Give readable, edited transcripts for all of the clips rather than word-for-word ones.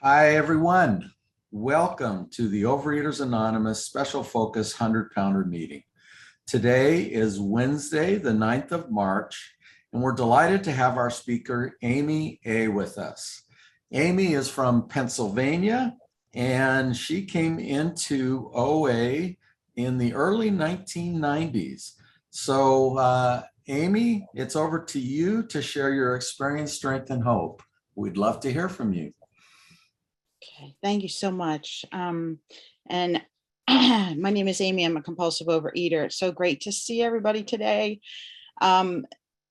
Hi, everyone. Welcome to the Overeaters Anonymous Special Focus 100 Pounder meeting. Today is Wednesday, the 9th of March, and we're delighted to have our speaker, Amy A., with us. Amy is from Pennsylvania, and she came into OA in the early 1990s. So, Amy, it's over to you to share your experience, strength, and hope. We'd love to hear from you. Okay, thank you so much. And my name is Amy. I'm a compulsive overeater. It's so great to see everybody today. Um,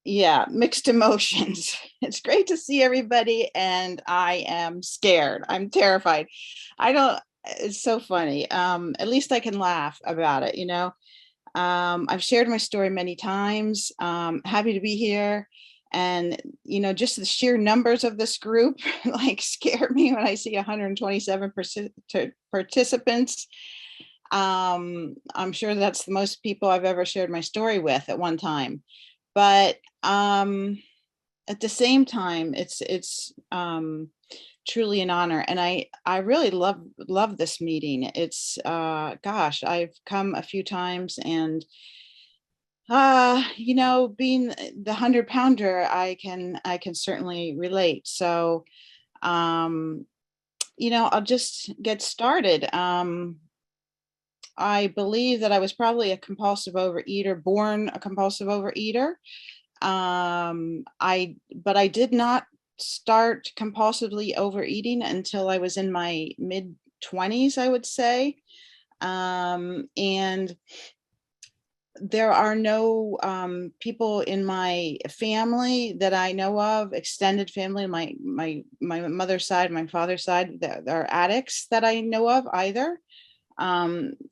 yeah, mixed emotions. It's great to see everybody, and I am scared. I'm terrified. I don't, it's so funny. At least I can laugh about it, I've shared my story many times. Happy to be here. And, just the sheer numbers of this group like scare me when I see 127 participants. I'm sure that's the most people I've ever shared my story with at one time. But at the same time, it's truly an honor, and I really love this meeting. It's gosh, I've come a few times, and being the 100 pounder, I can certainly relate. So I'll just get started. I believe that I was probably a compulsive overeater, born a compulsive overeater. But I did not start compulsively overeating until I was in my mid 20s, I would say. And there are no people in my family that I know of, extended family, my mother's side, my father's side, that are addicts that I know of either.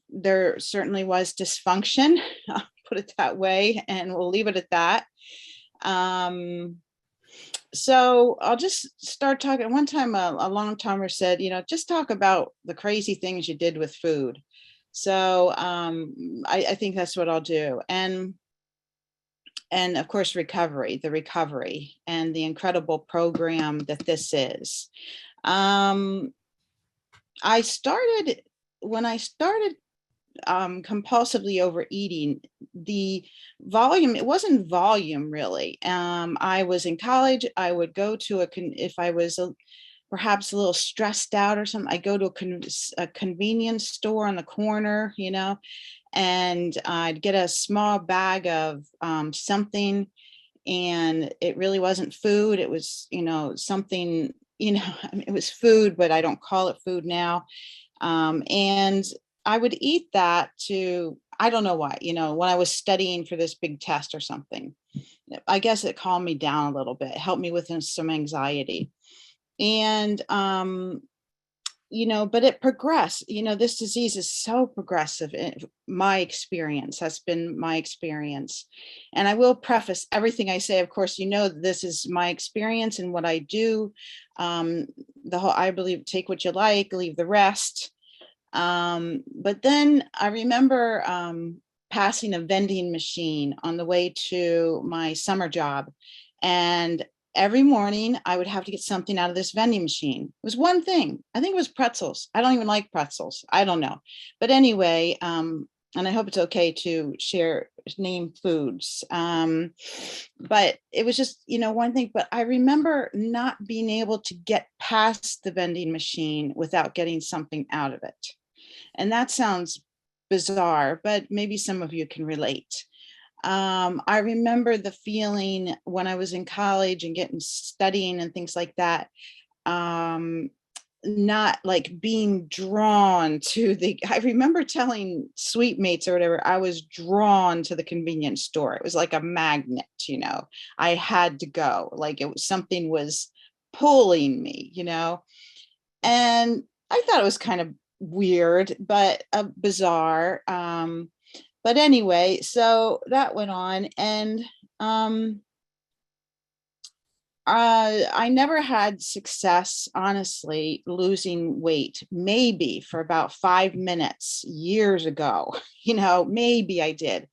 There certainly was dysfunction, I'll put it that way, and we'll leave it at that. So I'll just start talking. One time a long timer said, just talk about the crazy things you did with food. So I think that's what I'll do. And of course, the recovery and the incredible program that this is. I started when I started compulsively overeating, the volume, it wasn't volume really. I was in college. I would go to if I was perhaps a little stressed out or something, I go to a convenience store on the corner, and I'd get a small bag of something, and it really wasn't food. It was, something, I mean, it was food, but I don't call it food now. And I would eat that I don't know why, when I was studying for this big test or something. I guess it calmed me down a little bit, helped me with some anxiety. And but it progressed. This disease is so progressive. My experience has been my experience. And I will preface everything I say, of course, this is my experience and what I do. I believe, take what you like, leave the rest. But then I remember passing a vending machine on the way to my summer job. And every morning I would have to get something out of this vending machine. It was one thing. I think it was pretzels. I don't even like pretzels. I don't know. But anyway, and I hope it's okay to name foods. But it was just, one thing. But I remember not being able to get past the vending machine without getting something out of it. And that sounds bizarre, but maybe some of you can relate. I remember the feeling when I was in college and studying and things like that. Not like being drawn to I remember telling sweet mates or whatever, I was drawn to the convenience store. It was like a magnet, I had to go, like something was pulling me, and I thought it was kind of weird, but bizarre. But anyway, so that went on, and I never had success, honestly, losing weight. Maybe for about 5 minutes years ago, maybe I did.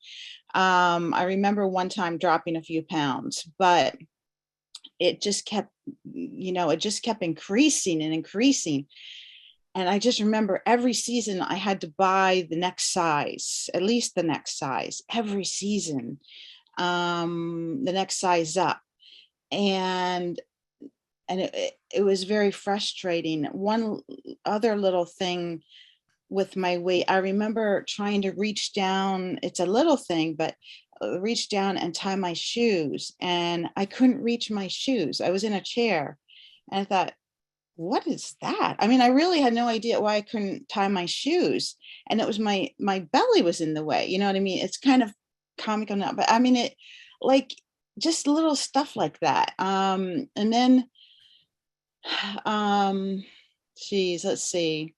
I remember one time dropping a few pounds, but it just kept, it just kept increasing and increasing. And I just remember every season I had to buy the next size, at least the next size, every season, the next size up. And it was very frustrating. One other little thing with my weight, I remember trying to reach down, it's a little thing, but reach down and tie my shoes, and I couldn't reach my shoes. I was in a chair and I thought, what is that? I mean, I really had no idea why I couldn't tie my shoes. And it was my belly was in the way. You know what I mean? It's kind of comical now, but I mean it, like, just little stuff like that. And then geez, let's see.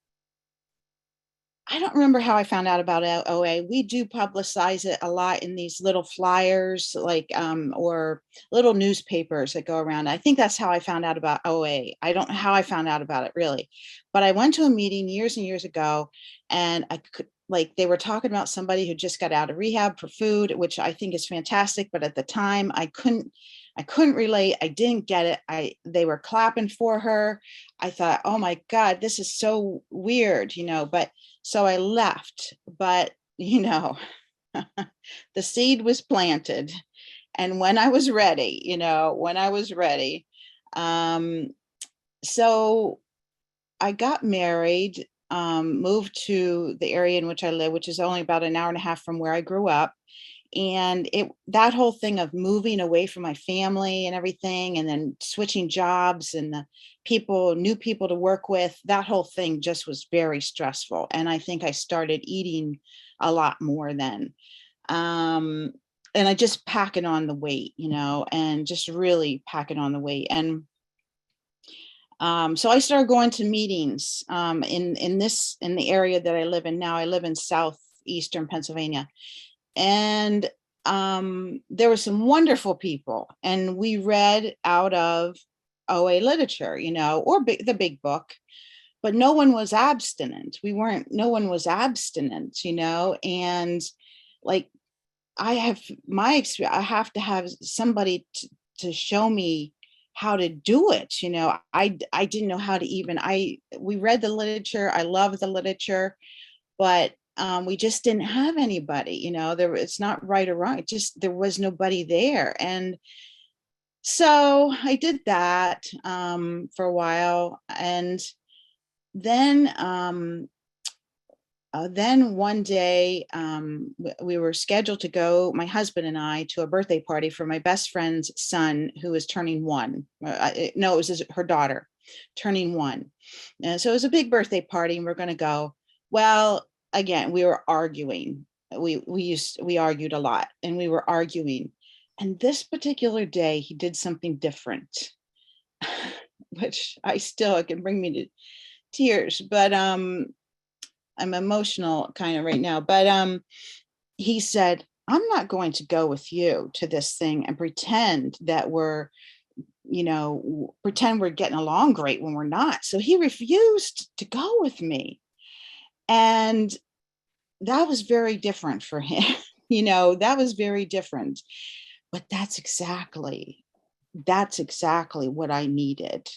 I don't remember how I found out about OA. We do publicize it a lot in these little flyers, like, or little newspapers that go around. I think that's how I found out about OA. I don't know how I found out about it really, but I went to a meeting years and years ago, and I could, like, they were talking about somebody who just got out of rehab for food, which I think is fantastic. But at the time, I couldn't relate. I didn't get it. They were clapping for her. I thought, oh my God, this is so weird, but so I left, but the seed was planted. And when I was ready, um, so I got married, moved to the area in which I live, which is only about an hour and a half from where I grew up. And that whole thing of moving away from my family and everything, and then switching jobs and the new people to work with, that whole thing just was very stressful. And I think I started eating a lot more then. And I just packing on the weight, and just really packing on the weight. And so I started going to meetings, in the area that I live in now. I live in southeastern Pennsylvania. And there were some wonderful people, and we read out of OA literature, or the big book, but no one was abstinent. No one was abstinent, and, like, I have my experience. I have to have somebody to show me how to do it. I didn't know how to even, we read the literature. I love the literature, but we just didn't have anybody, it's not right or wrong. It just, there was nobody there. And so I did that for a while. And then one day, we were scheduled to go, my husband and I, to a birthday party for my best friend's son, who was turning one. No, it was her daughter turning one. And so it was a big birthday party, and we're going to go. Well, again, we were arguing. We argued a lot, and we were arguing. And this particular day, he did something different, which it can bring me to tears. But I'm emotional kind of right now. But he said, I'm not going to go with you to this thing and pretend that pretend we're getting along great when we're not. So he refused to go with me. And that was very different for him. That was very different. But that's exactly what I needed.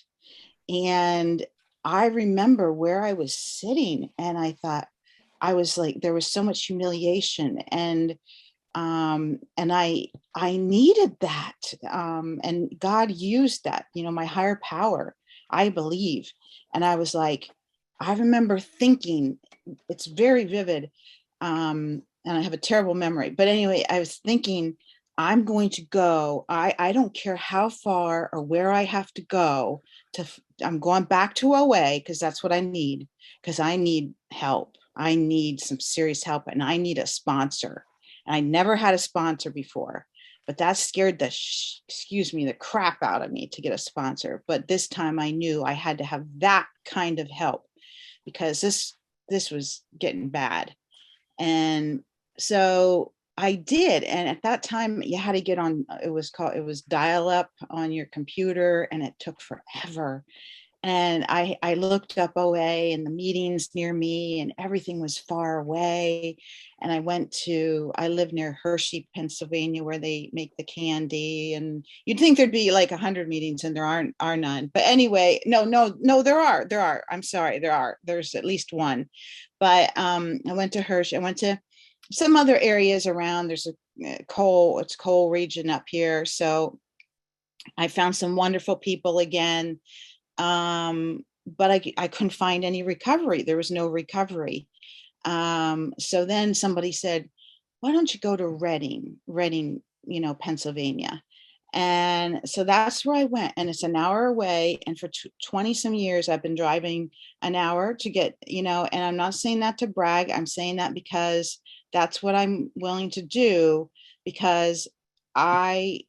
And I remember where I was sitting, and I thought, I was like, there was so much humiliation, and I needed that. And God used that, my higher power, I believe. And I was like, I remember thinking, it's very vivid. And I have a terrible memory, but anyway, I was thinking, I'm going to go. I don't care how far or where I have to go I'm going back to OA, because that's what I need, because I need help. I need some serious help, and I need a sponsor. And I never had a sponsor before, but that scared the crap out of me to get a sponsor. But this time I knew I had to have that kind of help, because this was getting bad. And so I did. And at that time, you had to get on, it was dial up on your computer, and it took forever. And I looked up OA and the meetings near me, and everything was far away. And I live near Hershey, Pennsylvania, where they make the candy. And you'd think there'd be like 100 meetings, and there are none. But anyway, no, there are. I'm sorry, there's at least one. But I went to Hershey. I went to some other areas around. There's a coal region up here. So I found some wonderful people again, but I couldn't find any recovery. There was no recovery. So then somebody said, why don't you go to Reading, Pennsylvania? And so that's where I went. And it's an hour away. And for 20 some years, I've been driving an hour to get, and I'm not saying that to brag. I'm saying that because that's what I'm willing to do, because I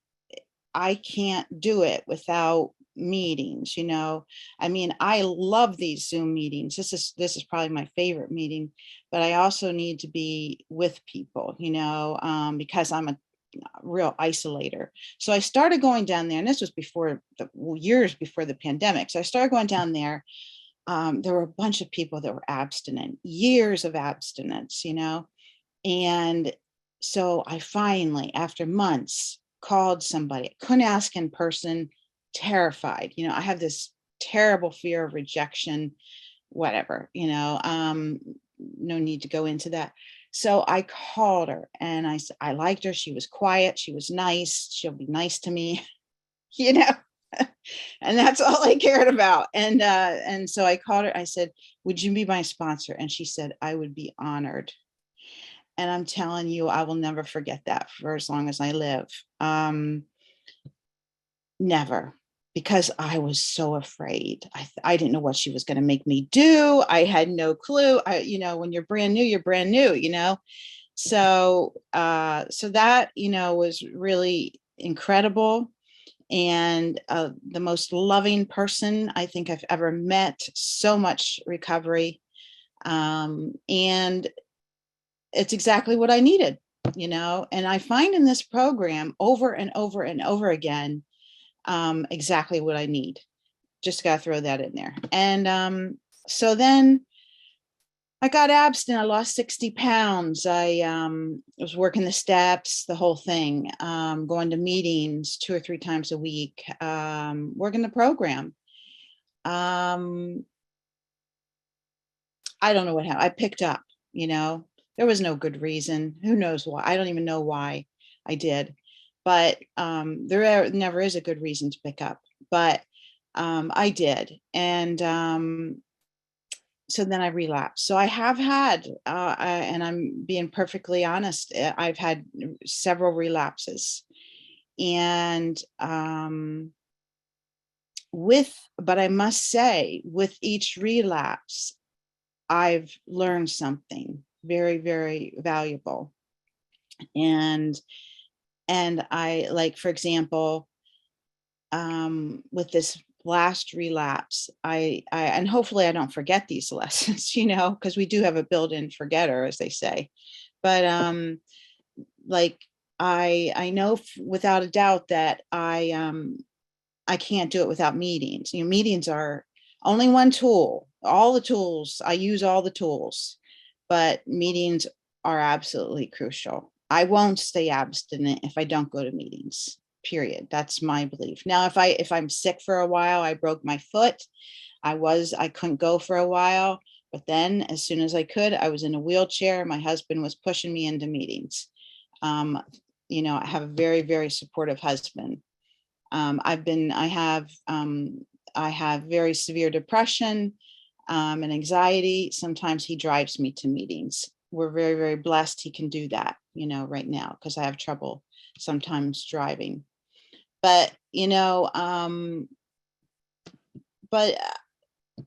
I can't do it without meetings. I mean, I love these Zoom meetings. This is probably my favorite meeting, but I also need to be with people, because I'm a real isolator. So I started going down there, and this was years before the pandemic. So I started going down there. There were a bunch of people that were abstinent, years of abstinence, and so I finally, after months, called somebody. I couldn't ask in person, terrified. I have this terrible fear of rejection, whatever, no need to go into that. So I called her, and I liked her. She was quiet. She was nice. She'll be nice to me, you know, and that's all I cared about. And so I called her. I said, would you be my sponsor? And she said, I would be honored. And I'm telling you, I will never forget that for as long as I live. Never, because I was so afraid. I didn't know what she was going to make me do. I had no clue. When you're brand new, you're brand new, So, so that, was really incredible. And the most loving person I think I've ever met. So much recovery. And it's exactly what I needed, and I find in this program over and over and over again, exactly what I need. Just got to throw that in there. And so then I got abstinent. I lost 60 pounds. I was working the steps, the whole thing, going to meetings 2 or 3 times a week, working the program. I don't know what happened. I picked up, there was no good reason. Who knows why? I don't even know why I did, but never is a good reason to pick up, but I did. And so then I relapsed. So I have had, and I'm being perfectly honest, I've had several relapses. And but I must say, with each relapse, I've learned something very, very valuable. And I, like, for example, with this last relapse, and hopefully I don't forget these lessons, because we do have a built-in forgetter, as they say. But like, I know without a doubt that I can't do it without meetings. Meetings are only one tool. All the tools, I use all the tools, but meetings are absolutely crucial. I won't stay abstinent if I don't go to meetings, period. That's my belief. Now, if I'm sick for a while, I broke my foot. I couldn't go for a while, but then as soon as I could, I was in a wheelchair. My husband was pushing me into meetings. I have a very, very supportive husband. I have very severe depression and anxiety. Sometimes he drives me to meetings. We're very, very blessed he can do that, right now, because I have trouble sometimes driving. But, but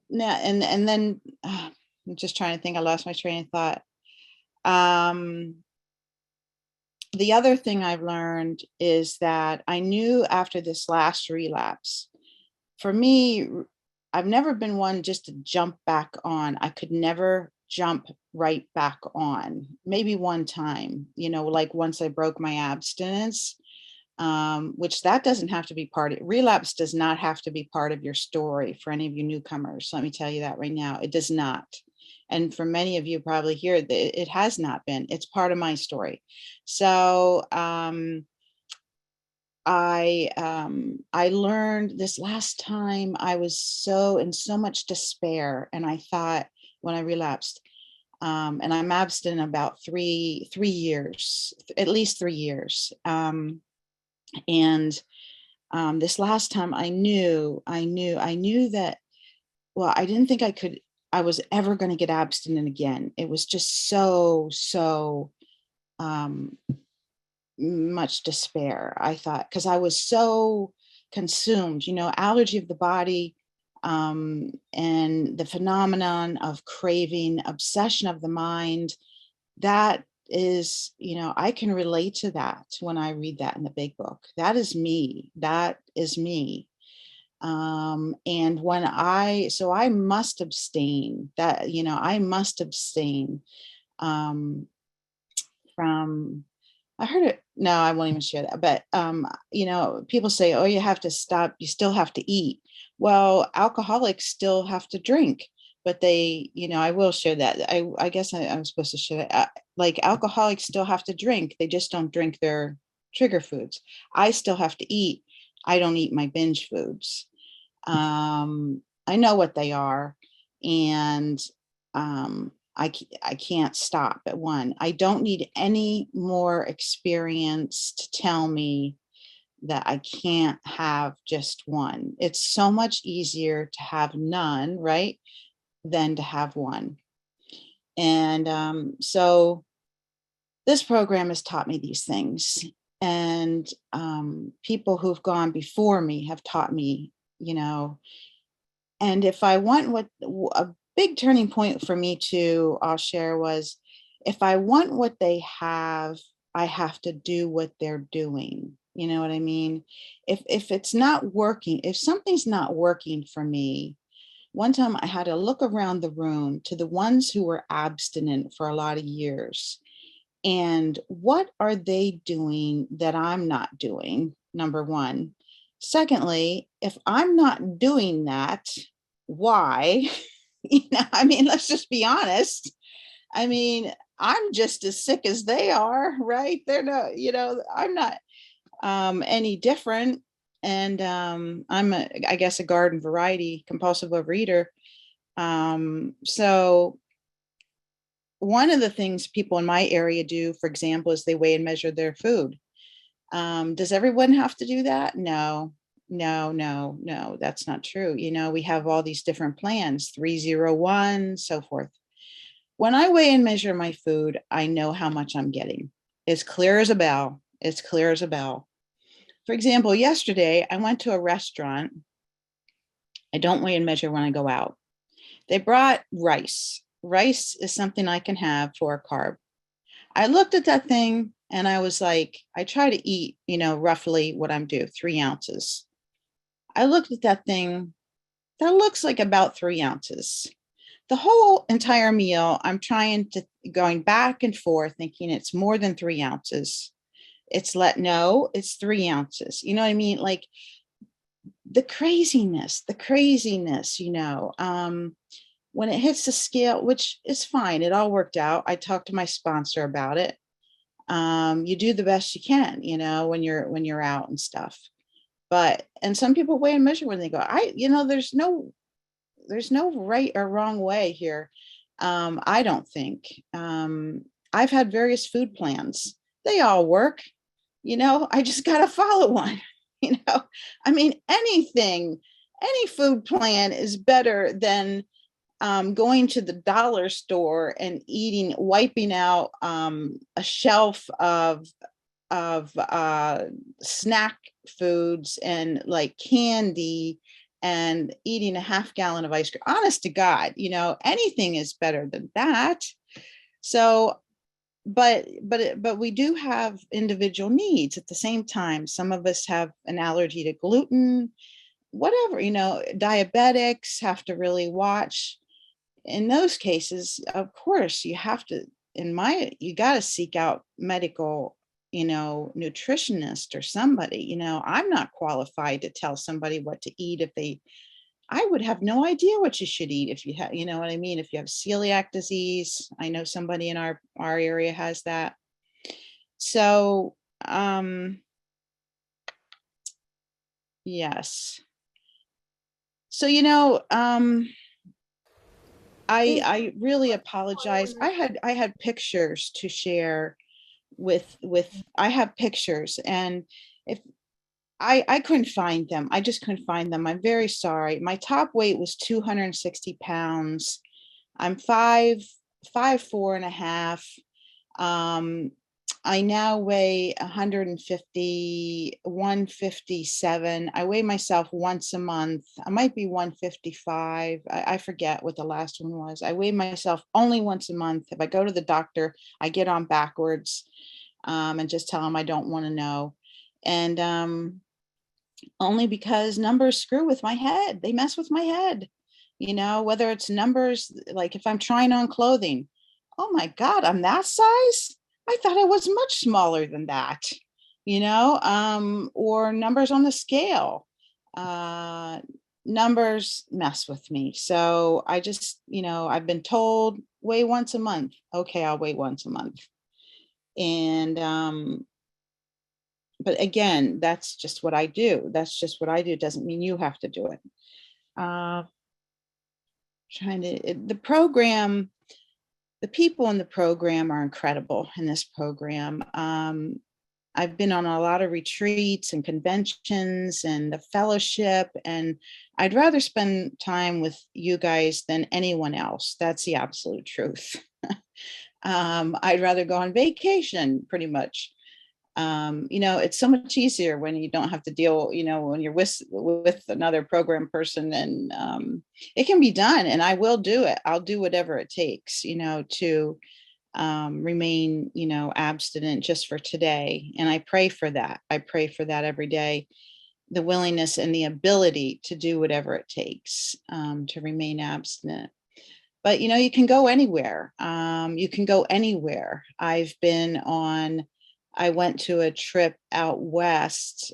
now, and then I'm just trying to think, I lost my train of thought. The other thing I've learned is that I knew after this last relapse, for me, I've never been one just to jump back on. I could never jump right back on. Maybe one time, like once I broke my abstinence, which that doesn't have to be relapse does not have to be part of your story for any of you newcomers. Let me tell you that right now, it does not. And for many of you probably here, it has not been. It's part of my story. So I learned this last time. I was so in so much despair, and I thought when I relapsed, and I'm abstinent about three years, at least 3 years. And this last time, I knew that. Well, I didn't think I was ever going to get abstinent again. It was just so um, much despair, I thought, because I was so consumed, allergy of the body, and the phenomenon of craving, obsession of the mind. That is, I can relate to that when I read that in the big book. That is me. That is me. And so I must abstain I must abstain um, from, I heard it. No, I won't even share that. But, people say, oh, you have to stop. You still have to eat. Well, alcoholics still have to drink, but I will share that. I guess I'm supposed to share that. Like alcoholics still have to drink. They just don't drink their trigger foods. I still have to eat. I don't eat my binge foods. I know what they are. And, I can't stop at one. I don't need any more experience to tell me that I can't have just one. It's so much easier to have none, right, than to have one. And so this program has taught me these things. And people who've gone before me have taught me, and if I want a big turning point for me too, I'll share, was if I want what they have, I have to do what they're doing. You know what I mean? If it's not working, if something's not working for me, one time I had to look around the room to the ones who were abstinent for a lot of years. And what are they doing that I'm not doing? Number one. Secondly, if I'm not doing that, why? I mean, let's just be honest. I mean, I'm just as sick as they are, right? They're not, I'm not any different. And I guess, a garden variety compulsive overeater. So one of the things people in my area do, for example, is they weigh and measure their food. Does everyone have to do that? No, no, that's not true. We have all these different plans, 301, so forth. When I weigh and measure my food, I know how much I'm getting. It's clear as a bell. It's clear as a bell. For example, yesterday I went to a restaurant. I don't weigh and measure when I go out. They brought rice. Rice is something I can have for a carb. I looked at that thing and I was like, I try to eat, roughly what I'm due, 3 ounces. I looked at that thing, that looks like about 3 ounces. The whole entire meal, I'm going back and forth, thinking it's more than 3 ounces. No, it's 3 ounces. You know what I mean? Like the craziness, when it hits the scale, which is fine. It all worked out. I talked to my sponsor about it. You do the best you can, when you're out and stuff. And some people weigh and measure when they go. There's no right or wrong way here. I don't think. I've had various food plans. They all work. I just got to follow one. I mean, any food plan is better than going to the dollar store and wiping out a shelf of snack foods and like candy and eating a half gallon of ice cream. Honest to God, anything is better than that. So, but we do have individual needs at the same time. Some of us have an allergy to gluten, whatever, diabetics have to really watch. In those cases, of course, you have to, you got to seek out medical nutritionist or somebody. I'm not qualified to tell somebody what to eat. I would have no idea what you should eat if you have, you know what I mean? If you have celiac disease, I know somebody in our area has that. So, yes. So, I really apologize. I had pictures to share with I have pictures, and if I couldn't find them. I just couldn't find them. I'm very sorry. My top weight was 260 pounds. I'm 5'4.5". Um, I now weigh 150, 157. I weigh myself once a month. I might be 155. I forget what the last one was. I weigh myself only once a month. If I go to the doctor, I get on backwards, and just tell them I don't want to know. And only because numbers screw with my head. They mess with my head. Whether it's numbers, like if I'm trying on clothing, oh my God, I'm that size? I thought I was much smaller than that, or numbers on the scale. Numbers mess with me. So I just, I've been told weigh once a month. Okay, I'll weigh once a month. And but again, that's just what I do. That's just what I do. It doesn't mean you have to do it. The program, the people in the program are incredible in this program. I've been on a lot of retreats and conventions and a fellowship, and I'd rather spend time with you guys than anyone else. That's the absolute truth. I'd rather go on vacation, pretty much. It's so much easier when you don't have to deal, when you're with another program person, and it can be done, and I will do it. I'll do whatever it takes, to remain, abstinent just for today. And I pray for that. I pray for that every day, the willingness and the ability to do whatever it takes to remain abstinent. But, you can go anywhere. You can go anywhere. I went to a trip out western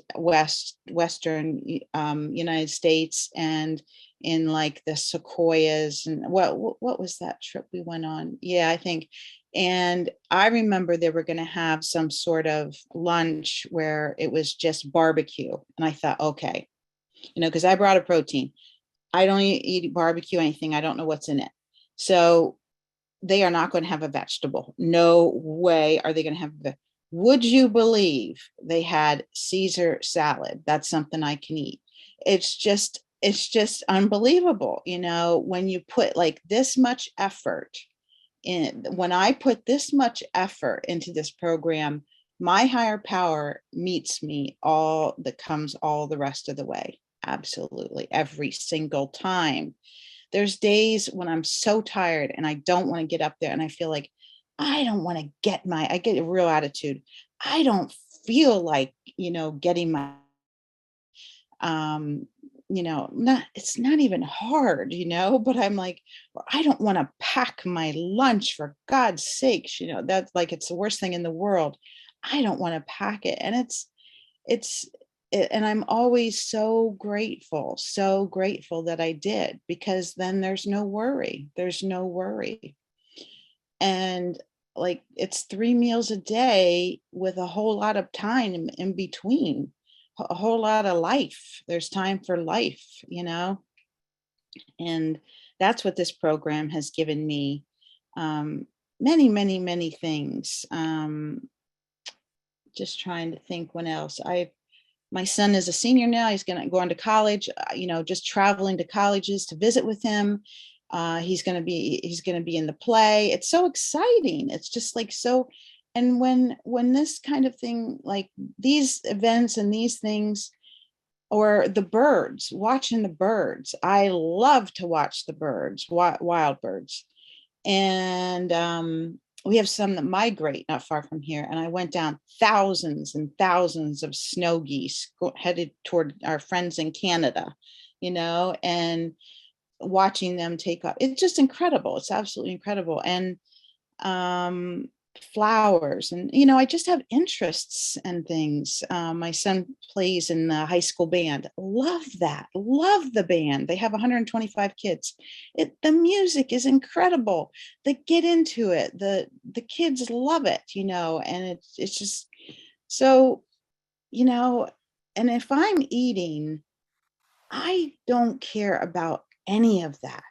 United States, and in like the sequoias, and what was that trip we went on? Yeah, I think. And I remember they were going to have some sort of lunch where it was just barbecue. And I thought, okay, because I brought a protein. I don't eat barbecue, anything. I don't know what's in it. So they are not going to have a vegetable. No way are they going to have the. Would you believe they had Caesar salad? That's something I can eat. It's just unbelievable, when you put like this much effort in. When I put this much effort into this program, my higher power meets me comes all the rest of the way. Absolutely. Every single time. There's days when I'm so tired and I don't want to get up there, and I feel like I don't want to I get a real attitude. I don't feel like, getting my, not, it's not even hard, but I'm like, I don't want to pack my lunch, for God's sakes, that's like, it's the worst thing in the world. I don't want to pack it. And and I'm always so grateful that I did, because then there's no worry. And like, it's 3 meals a day with a whole lot of time in between, a whole lot of life. There's time for life, and that's what this program has given me. Many, many, many things. Just trying to think when else. My son is a senior now. He's going to go on to college, just traveling to colleges to visit with him. He's going to be in the play. It's so exciting. It's just like so. And when this kind of thing, like these events and these things, or the birds, watching the birds, I love to watch the birds, wild birds. And we have some that migrate not far from here. And I went down thousands and thousands of snow geese headed toward our friends in Canada, and watching them take off. It's just incredible. It's absolutely incredible. And flowers, and I just have interests and things. My son plays in the high school band. Love that. Love the band. They have 125 kids. The music is incredible. They get into it. The kids love it, and it's just so, and if I'm eating, I don't care about any of that.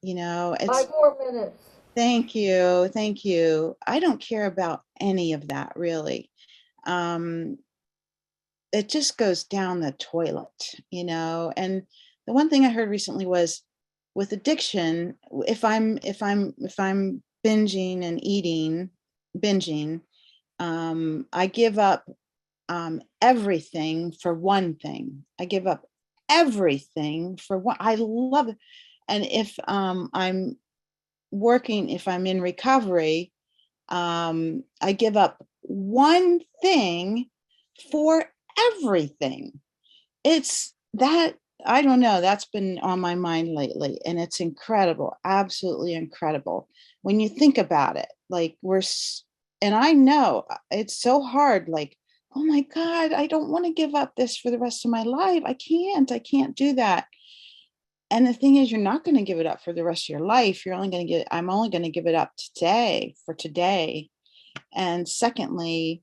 It's 5 more minutes. Thank you. Thank you. I don't care about any of that really. Um, it just goes down the toilet, and the one thing I heard recently was with addiction, if I'm binging and eating, binging, I give up everything for one thing. I give up everything for one. I love it. And if I'm in recovery, I give up one thing for everything. It's that, I don't know, that's been on my mind lately, and it's incredible, absolutely incredible. When you think about it, like and I know it's so hard, like, oh my God, I don't want to give up this for the rest of my life. I can't do that. And the thing is, you're not going to give it up for the rest of your life. I'm only going to give it up today, for today. And secondly,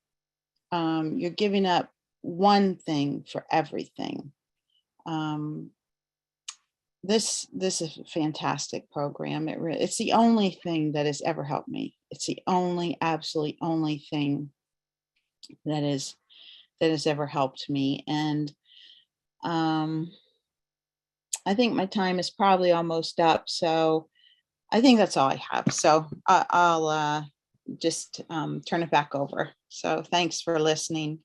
you're giving up one thing for everything. This is a fantastic program. It's the only thing that has ever helped me. It's the absolutely only thing that has ever helped me. And I think my time is probably almost up. So I think that's all I have. So I'll just turn it back over. So thanks for listening.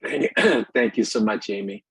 Thank you so much, Amy.